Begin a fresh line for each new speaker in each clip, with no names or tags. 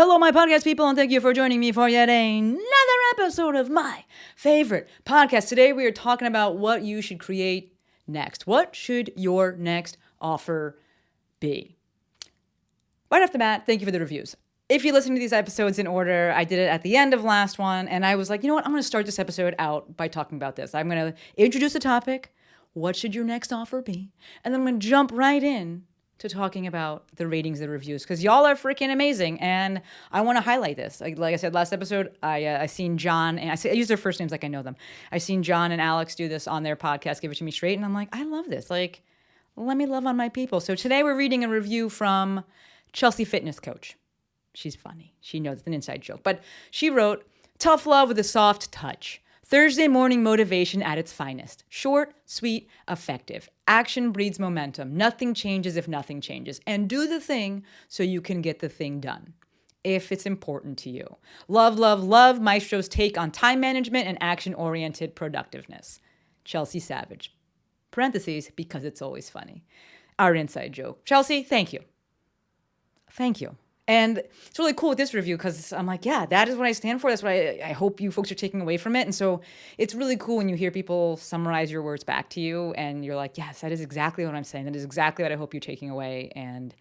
Hello, my podcast people, and thank you for joining me for yet another episode of my favorite podcast. Today, we are talking about what you should create next. What should your next offer be? Right off the bat, thank you for the reviews. If you listen to these episodes in order, I did it at the end of last one, and I was like, you know what? I'm going to start this episode out by talking about this. I'm going to introduce the topic. What should your next offer be? And then I'm going to jump right in to talking about the ratings and reviews, because y'all are freaking amazing, and I want to highlight this. Like I said last episode, I seen John, and I use their first names like I know them. I seen John and Alex do this on their podcast, Give It To Me Straight, and I'm like, I love this. Like, let me love on my people. So today we're reading a review from Chelsea Fitness Coach. She's funny. She knows it's an inside joke, but she wrote, "Tough love with a soft touch. Thursday morning motivation at its finest. Short, sweet, effective. Action breeds momentum. Nothing changes if nothing changes. And do the thing so you can get the thing done, if it's important to you. Love, love, love Maestro's take on time management and action-oriented productiveness. Chelsea Savage." Parentheses, because it's always funny. Our inside joke. Chelsea, thank you. Thank you. And it's really cool with this review because I'm like, yeah, that is what I stand for. That's what I hope you folks are taking away from it. And so it's really cool when you hear people summarize your words back to you and you're like, yes, that is exactly what I'm saying. That is exactly what I hope you're taking away. And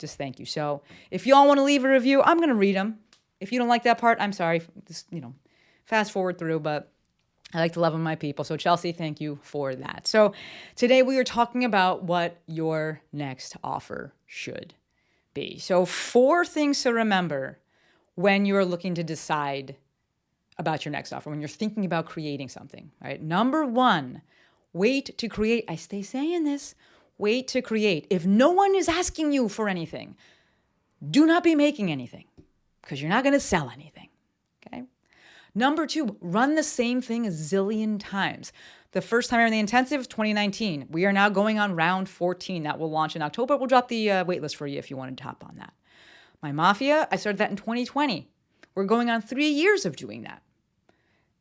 just thank you. So if you all want to leave a review, I'm going to read them. If you don't like that part, I'm sorry. Just, fast forward through, but I like to love on my people. So Chelsea, thank you for that. So today we are talking about what your next offer should be. So 4 things to remember when you're looking to decide about your next offer, when you're thinking about creating something, right? Number 1, wait to create. I stay saying this, wait to create. If no one is asking you for anything, do not be making anything because you're not going to sell anything, okay? Number 2, run the same thing a zillion times. The first time I ran the intensive, 2019. We are now going on round 14. That will launch in October. We'll drop the waitlist for you if you wanted to hop on that. My Mafia, I started that in 2020. We're going on 3 years of doing that.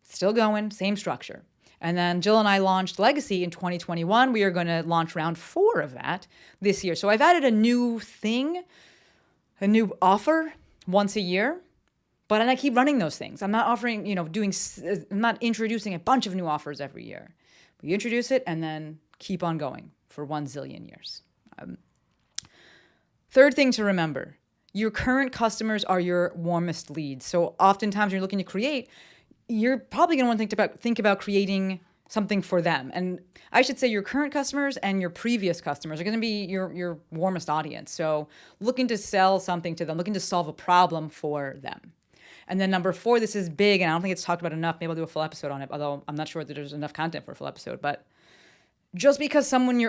Still going, same structure. And then Jill and I launched Legacy in 2021. We are going to launch round 4 of that this year. So I've added a new thing, a new offer once a year. But I keep running those things. I'm not offering, I'm not introducing a bunch of new offers every year. We introduce it and then keep on going for 1 zillion years. Third thing to remember, your current customers are your warmest leads. So oftentimes you're looking to create, you're probably going to want to think about creating something for them. And I should say your current customers and your previous customers are going to be your warmest audience. So looking to sell something to them, looking to solve a problem for them. And then number 4, this is big, and I don't think it's talked about enough. Maybe I'll do a full episode on it, although I'm not sure that there's enough content for a full episode. But just because someone in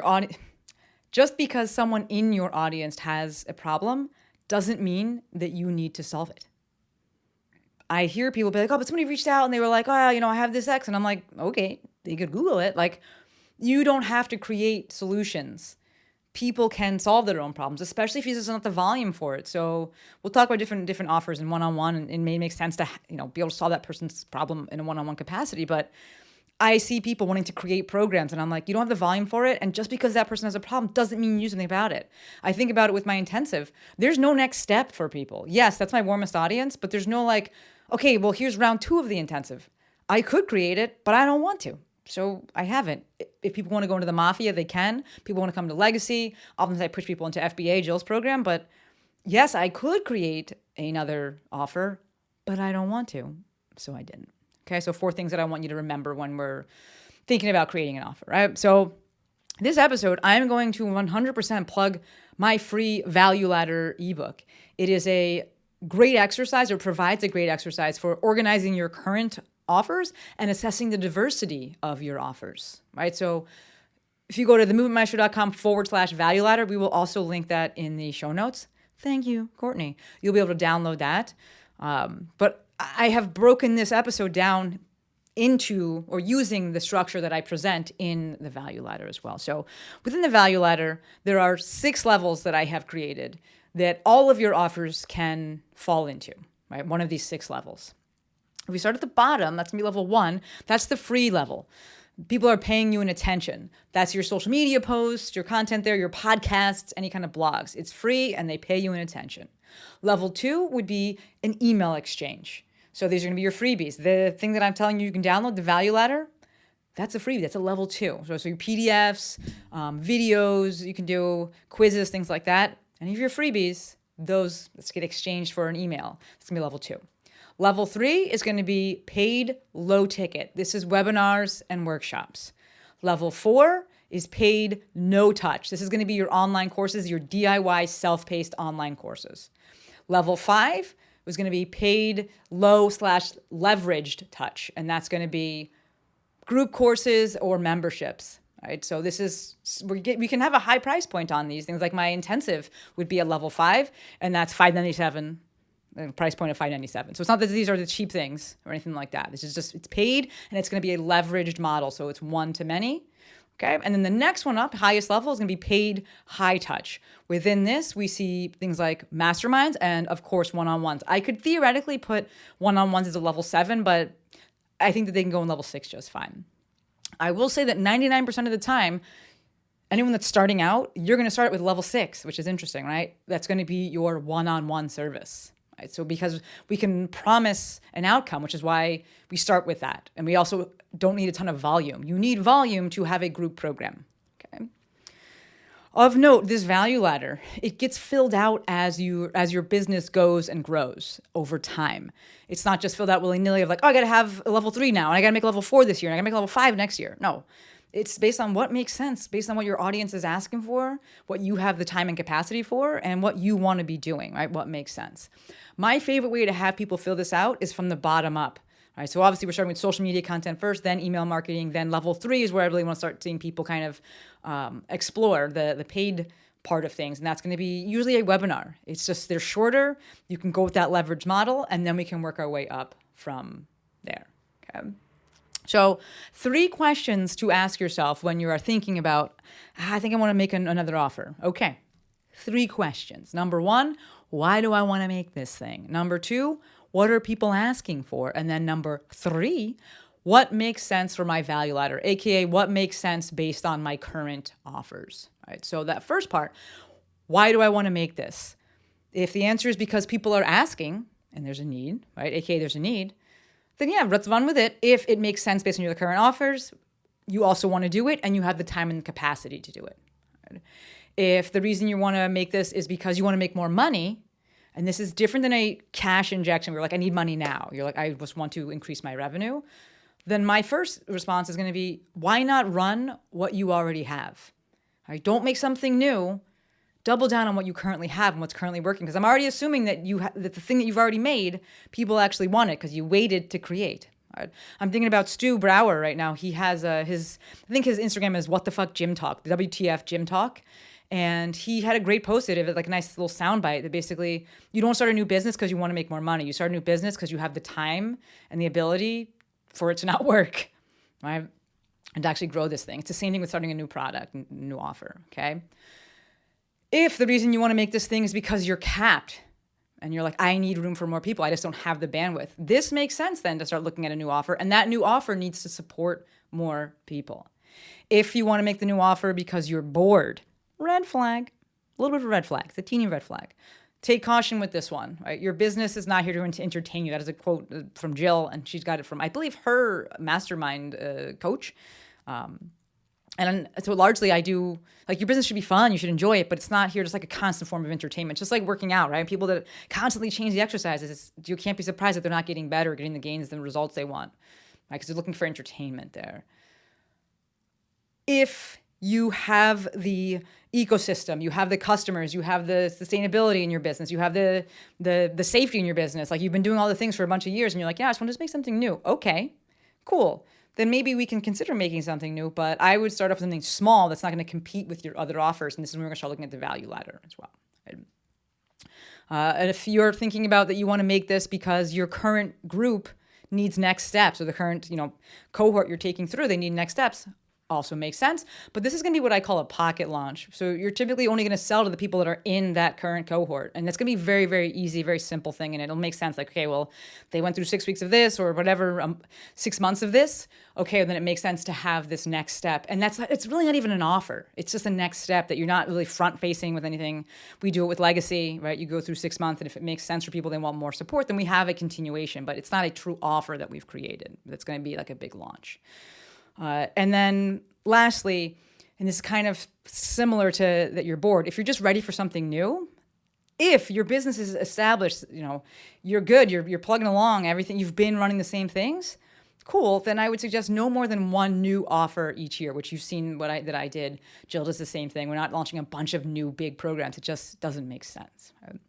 your audience has a problem doesn't mean that you need to solve it. I hear people be like, oh, but somebody reached out and they were like, oh, I have this X. And I'm like, okay, they could Google it. Like, you don't have to create solutions. People can solve their own problems, especially if there's not the volume for it. So we'll talk about different offers in one-on-one, and it may make sense to be able to solve that person's problem in a one-on-one capacity. But I see people wanting to create programs, and I'm like, you don't have the volume for it, and just because that person has a problem doesn't mean you do something about it. I think about it with my intensive. There's no next step for people. Yes, that's my warmest audience, but there's no like, okay, well, here's round 2 of the intensive. I could create it, but I don't want to. So I haven't. If people want to go into the Mafia, they can. People want to come to Legacy. Oftentimes I push people into FBA, Jill's program. But yes, I could create another offer, but I don't want to. So I didn't. Okay, so 4 things that I want you to remember when we're thinking about creating an offer, right? So this episode, I'm going to 100% plug my free Value Ladder ebook. It is a great exercise, or provides a great exercise for organizing your current offers and assessing the diversity of your offers, right? So if you go to themovementmaestro.com/value ladder, we will also link that in the show notes. Thank you, Courtney. You'll be able to download that. But I have broken this episode down into, or using the structure that I present in the Value Ladder as well. So within the Value Ladder, there are 6 levels that I have created that all of your offers can fall into, right? One of these 6 levels. If we start at the bottom, that's going to be level 1. That's the free level. People are paying you an attention. That's your social media posts, your content there, your podcasts, any kind of blogs. It's free and they pay you an attention. Level 2 would be an email exchange. So these are going to be your freebies. The thing that I'm telling you can download, the value ladder, that's a freebie. That's a level 2. So your PDFs, videos, you can do quizzes, things like that. Any of your freebies, those, let's get exchanged for an email. It's going to be level 2. Level 3 is going to be paid low ticket. This is webinars and workshops. Level 4 is paid no touch. This is going to be your online courses, your DIY self-paced online courses. Level 5 was going to be paid low/leveraged touch. And that's going to be group courses or memberships. Right? So this is, we can have a high price point on these things. Like my intensive would be a level 5, and that's $597. The price point of $597. So it's not that these are the cheap things or anything like that. This is just, it's paid and it's going to be a leveraged model. So it's one to many. Okay. And then the next one up, highest level, is going to be paid high touch. Within this, we see things like masterminds and, of course, one-on-ones. I could theoretically put one-on-ones as a level 7, but I think that they can go in level 6 just fine. I will say that 99% of the time, anyone that's starting out, you're going to start with level 6, which is interesting, right? That's going to be your one-on-one service. Right? So because we can promise an outcome, which is why we start with that. And we also don't need a ton of volume. You need volume to have a group program. Okay. Of note, this value ladder, it gets filled out as your business goes and grows over time. It's not just filled out willy-nilly of like, oh, I got to have a level 3 now, and I got to make a level 4 this year, and I got to make a level 5 next year. No. It's based on what makes sense, based on what your audience is asking for, what you have the time and capacity for, and what you want to be doing, right? What makes sense. My favorite way to have people fill this out is from the bottom up. Right? So obviously we're starting with social media content first, then email marketing, then level 3 is where I really want to start seeing people kind of explore the paid part of things. And that's going to be usually a webinar. It's just, they're shorter. You can go with that leverage model, and then we can work our way up from there. Okay. So 3 questions to ask yourself when you are thinking about, I think I want to make another offer. Okay, 3 questions. Number 1, why do I want to make this thing? Number 2, what are people asking for? And then number 3, what makes sense for my value ladder, AKA what makes sense based on my current offers. Right? So that first part, why do I want to make this? If the answer is because people are asking and there's a need, right? AKA there's a need, then yeah, let's run with it. If it makes sense based on your current offers, you also want to do it and you have the time and capacity to do it. Right? If the reason you want to make this is because you want to make more money, and this is different than a cash injection where you're like, I need money now. You're like, I just want to increase my revenue. Then my first response is going to be, why not run what you already have? Right? Don't make something new. Double down on what you currently have and what's currently working. Because I'm already assuming that that the thing that you've already made, people actually want it because you waited to create. Right? I'm thinking about Stu Brower right now. He has I think his Instagram is What the Fuck Gym Talk, the WTF Gym Talk. And he had a great post of it, like a nice little soundbite that basically, you don't start a new business because you want to make more money. You start a new business because you have the time and the ability for it to not work, right? And to actually grow this thing. It's the same thing with starting a new product, new offer, okay? If the reason you want to make this thing is because you're capped and you're like, I need room for more people, I just don't have the bandwidth, this makes sense then to start looking at a new offer, and that new offer needs to support more people. If you want to make the new offer because you're bored, red flag, a little bit of a red flag, it's a teeny red flag. Take caution with this one, right? Your business is not here to entertain you. That is a quote from Jill, and she's got it from, I believe, her mastermind coach. And so largely I do, like, your business should be fun, you should enjoy it, but it's not here just like a constant form of entertainment. It's just like working out, right? People that constantly change the exercises, you can't be surprised that they're not getting better, getting the gains, the results they want, right? Because they're looking for entertainment there. If you have the ecosystem, you have the customers, you have the sustainability in your business, you have the safety in your business, like you've been doing all the things for a bunch of years and you're like, yeah, I just want to just make something new. Okay, cool. Then maybe we can consider making something new, but I would start off with something small that's not going to compete with your other offers. And this is when we're going to start looking at the value ladder as well. And if you're thinking about that you want to make this because your current group needs next steps, or the current, cohort you're taking through, they need next steps. also makes sense. But this is going to be what I call a pocket launch. So you're typically only going to sell to the people that are in that current cohort. And that's going to be very, very easy, very simple thing. And it'll make sense. Like, okay, well, they went through 6 weeks of this or whatever, 6 months of this. Okay, then it makes sense to have this next step. And it's really not even an offer. It's just a next step that you're not really front facing with anything. We do it with Legacy, right? You go through 6 months, and if it makes sense for people, they want more support, then we have a continuation. But it's not a true offer that we've created. That's going to be like a big launch. And then lastly, and this is kind of similar to that you're bored, if you're just ready for something new, if your business is established, you're good, you're plugging along, everything, you've been running the same things, cool, then I would suggest no more than one new offer each year, which you've seen that I did. Jill does the same thing. We're not launching a bunch of new big programs. It just doesn't make sense. Right?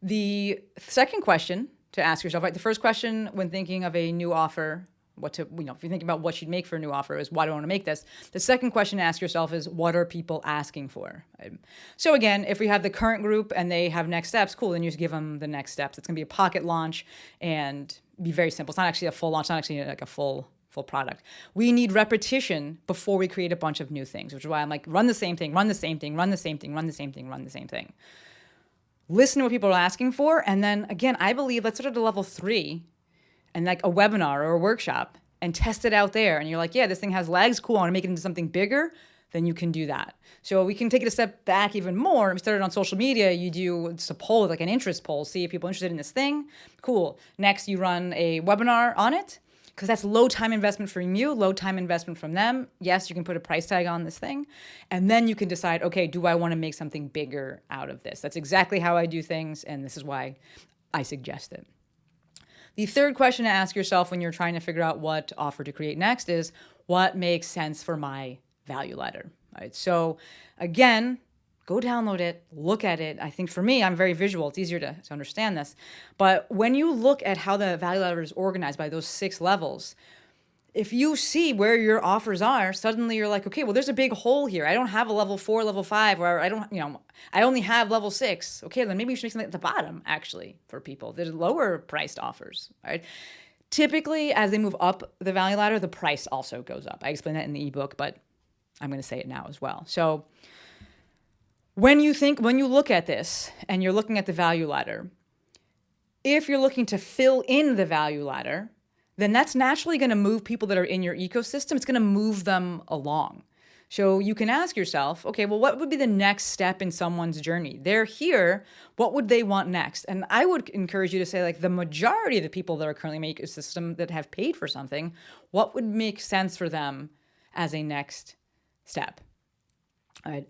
The second question to ask yourself, right? The first question when thinking of a new offer, if you're thinking about what you'd make for a new offer is, why do I want to make this? The second question to ask yourself is, what are people asking for? Right? So again, if we have the current group and they have next steps, cool, then you just give them the next steps. It's going to be a pocket launch and be very simple. It's not actually a full launch, not actually like a full product. We need repetition before we create a bunch of new things, which is why I'm like, run the same thing, run the same thing, run the same thing, run the same thing, run the same thing. Listen to what people are asking for. And then again, I believe let's start at level 3 and like a webinar or a workshop and test it out there. And you're like, yeah, this thing has legs. Cool. I want to make it into something bigger. Then you can do that. So we can take it a step back even more. We started on social media. You do it's a poll, like an interest poll, see if people are interested in this thing. Cool. Next, you run a webinar on it because that's low time investment from you, low time investment from them. Yes, you can put a price tag on this thing. And then you can decide, okay, do I want to make something bigger out of this? That's exactly how I do things. And this is why I suggest it. The third question to ask yourself when you're trying to figure out what offer to create next is, what makes sense for my value ladder? Right? So again, go download it, look at it. I think for me, I'm very visual. It's easier to understand this. But when you look at how the value ladder is organized by those 6 levels, if you see where your offers are, suddenly you're like, okay, well, there's a big hole here. I don't have a level 4, level 5, or I only have level 6. Okay, then maybe you should make something at the bottom, actually, for people. There's lower priced offers, right? Typically, as they move up the value ladder, the price also goes up. I explain that in the ebook, but I'm going to say it now as well. So when you look at this and you're looking at the value ladder, if you're looking to fill in the value ladder, then that's naturally going to move people that are in your ecosystem. It's going to move them along. So you can ask yourself, okay, well, what would be the next step in someone's journey? They're here. What would they want next? And I would encourage you to say, like, the majority of the people that are currently in my ecosystem that have paid for something, what would make sense for them as a next step? All right.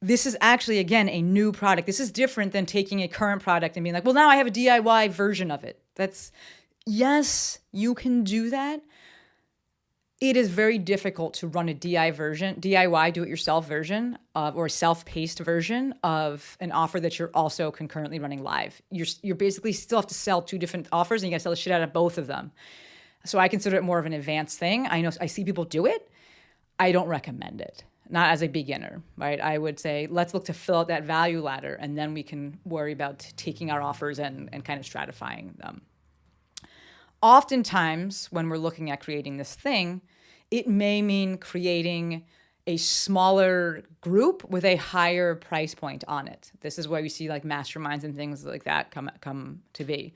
This is actually, again, a new product. This is different than taking a current product and being like, well, now I have a DIY version of it. Yes, you can do that. It is very difficult to run a DIY, do-it-yourself version or a self-paced version of an offer that you're also concurrently running live. You're basically still have to sell 2 different offers, and you got to sell the shit out of both of them. So I consider it more of an advanced thing. I know I see people do it. I don't recommend it, not as a beginner, right? I would say let's look to fill out that value ladder, and then we can worry about taking our offers and kind of stratifying them. Oftentimes, when we're looking at creating this thing, it may mean creating a smaller group with a higher price point on it. This is where we see like masterminds and things like that come to be.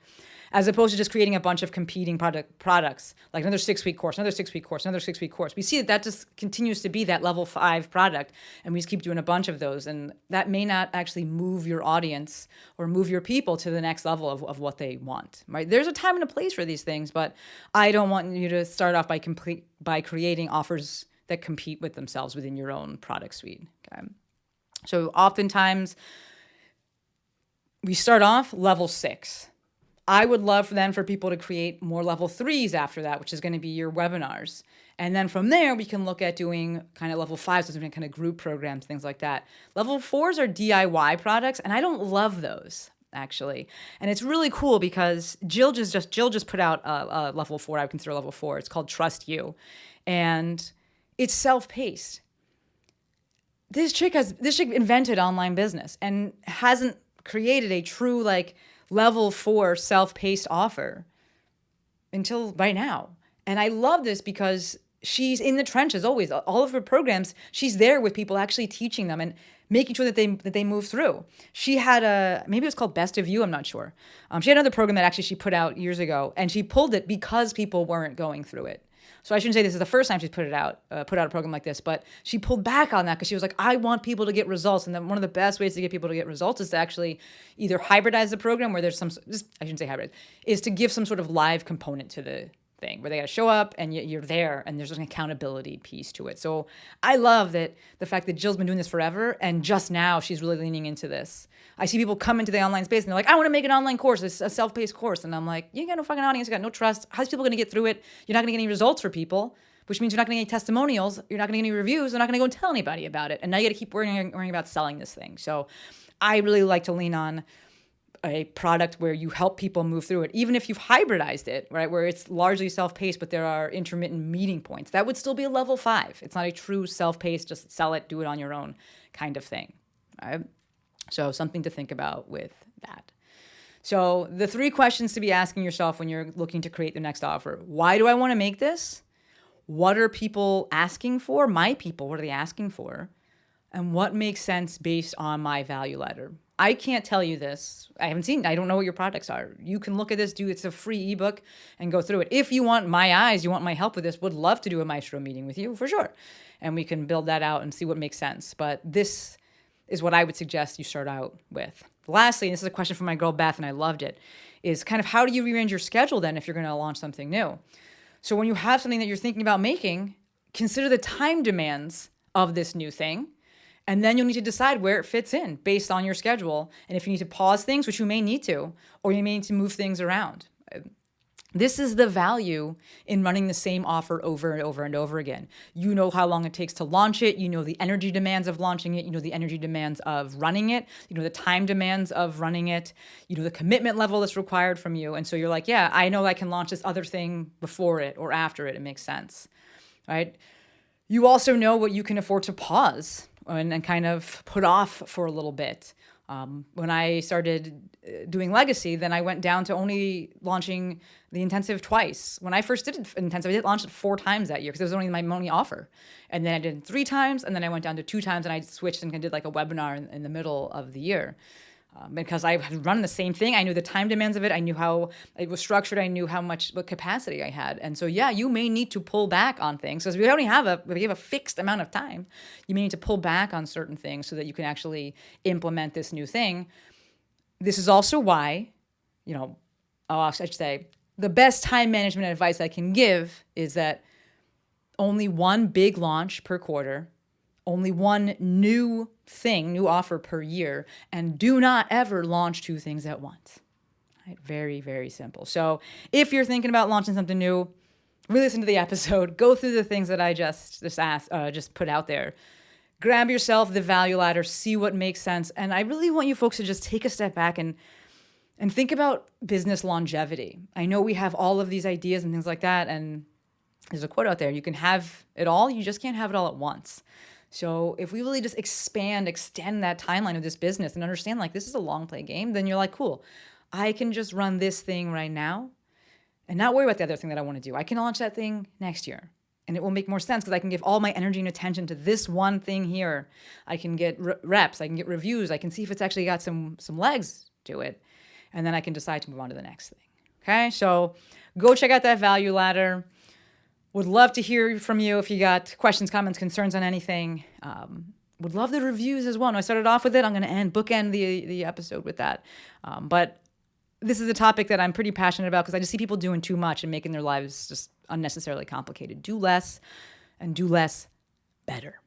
As opposed to just creating a bunch of competing products, like another 6-week course, another 6-week course, another 6-week course. We see that just continues to be that level 5 product, and we just keep doing a bunch of those. And that may not actually move your audience or move your people to the next level of what they want, right? There's a time and a place for these things, but I don't want you to start off by creating offers that compete with themselves within your own product suite, okay? So oftentimes, we start off level 6. I would love for people to create more level 3s after that, which is going to be your webinars. And then from there, we can look at doing kind of level 5s, so kind of group programs, things like that. Level 4s are DIY products, and I don't love those, actually. And it's really cool because Jill just put out a level 4, I would consider level 4. It's called Trust You. And it's self-paced. This chick invented online business and hasn't created a true level 4 self-paced offer until right now. And I love this because she's in the trenches always. All of her programs, she's there with people, actually teaching them and making sure that they move through. She had maybe it was called Best of You, I'm not sure. She had another program that actually she put out years ago, and she pulled it because people weren't going through it. So I shouldn't say this is the first time she's put out a program like this, but she pulled back on that because she was like, I want people to get results. And then one of the best ways to get people to get results is to actually either hybridize the program where there's I shouldn't say hybrid, is to give some sort of live component to the thing where they got to show up and you're there and there's an accountability piece to it. So I love that the fact that Jill's been doing this forever and just now she's really leaning into this. I see people come into the online space and they're like, I want to make an online course, a self-paced course. And I'm like, you got no fucking audience, you got no trust. How's people going to get through it? You're not going to get any results for people, which means you're not going to get any testimonials. You're not going to get any reviews. They're not going to go and tell anybody about it. And now you got to keep worrying about selling this thing. So I really like to lean on a product where you help people move through it, even if you've hybridized it, right, where it's largely self-paced, but there are intermittent meeting points. That would still be a level 5. It's not a true self-paced, just sell it, do it on your own kind of thing, right? So something to think about with that. So the 3 questions to be asking yourself when you're looking to create the next offer. Why do I want to make this? What are people asking for? My people, what are they asking for? And what makes sense based on my value ladder? I can't tell you this. I don't know what your products are. You can look at this, it's a free ebook and go through it. If you want my eyes, you want my help with this, would love to do a Maestro meeting with you for sure. And we can build that out and see what makes sense. But this is what I would suggest you start out with. Lastly, and this is a question from my girl Beth, and I loved it, is kind of how do you rearrange your schedule then if you're going to launch something new? So when you have something that you're thinking about making, consider the time demands of this new thing. And then you'll need to decide where it fits in based on your schedule. And if you need to pause things, which you may need to, or you may need to move things around. This is the value in running the same offer over and over and over again. You know how long it takes to launch it. You know the energy demands of launching it. You know the energy demands of running it. You know the time demands of running it. You know the commitment level that's required from you. And so you're like, yeah, I know I can launch this other thing before it or after it. It makes sense, right? You also know what you can afford to pause and kind of put off for a little bit. When I started doing Legacy, then I went down to only launching the intensive twice. When I first did intensive, I did launch it 4 times that year because it was only my only offer. And then I did it 3 times, and then I went down to 2 times, and I switched and did like a webinar in the middle of the year. Because I had run the same thing. I knew the time demands of it. I knew how it was structured. I knew what capacity I had. And so, yeah, you may need to pull back on things. Because we have a fixed amount of time. You may need to pull back on certain things so that you can actually implement this new thing. This is also why, I should say, the best time management advice I can give is that only one big launch per quarter, only one new offer per year, and do not ever launch 2 things at once. Right? Very, very simple. So if you're thinking about launching something new, re-listen to the episode, go through the things that I just put out there. Grab yourself the value ladder, see what makes sense. And I really want you folks to just take a step back and think about business longevity. I know we have all of these ideas and things like that, and there's a quote out there, you can have it all, you just can't have it all at once. So if we really just extend that timeline of this business and understand like this is a long play game, then you're like, cool, I can just run this thing right now and not worry about the other thing that I want to do. I can launch that thing next year and it will make more sense because I can give all my energy and attention to this one thing here. I can get reps, I can get reviews, I can see if it's actually got some legs to it. And then I can decide to move on to the next thing. Okay, so go check out that value ladder. Would love to hear from you if you got questions, comments, concerns on anything. Would love the reviews as well. No, I started off with it. I'm going to bookend the episode with that. But this is a topic that I'm pretty passionate about because I just see people doing too much and making their lives just unnecessarily complicated. Do less and do less better.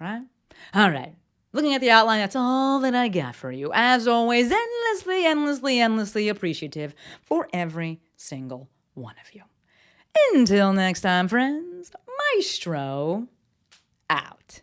All right. Looking at the outline, that's all that I got for you. As always, endlessly appreciative for every single one of you. Until next time, friends, Maestro out.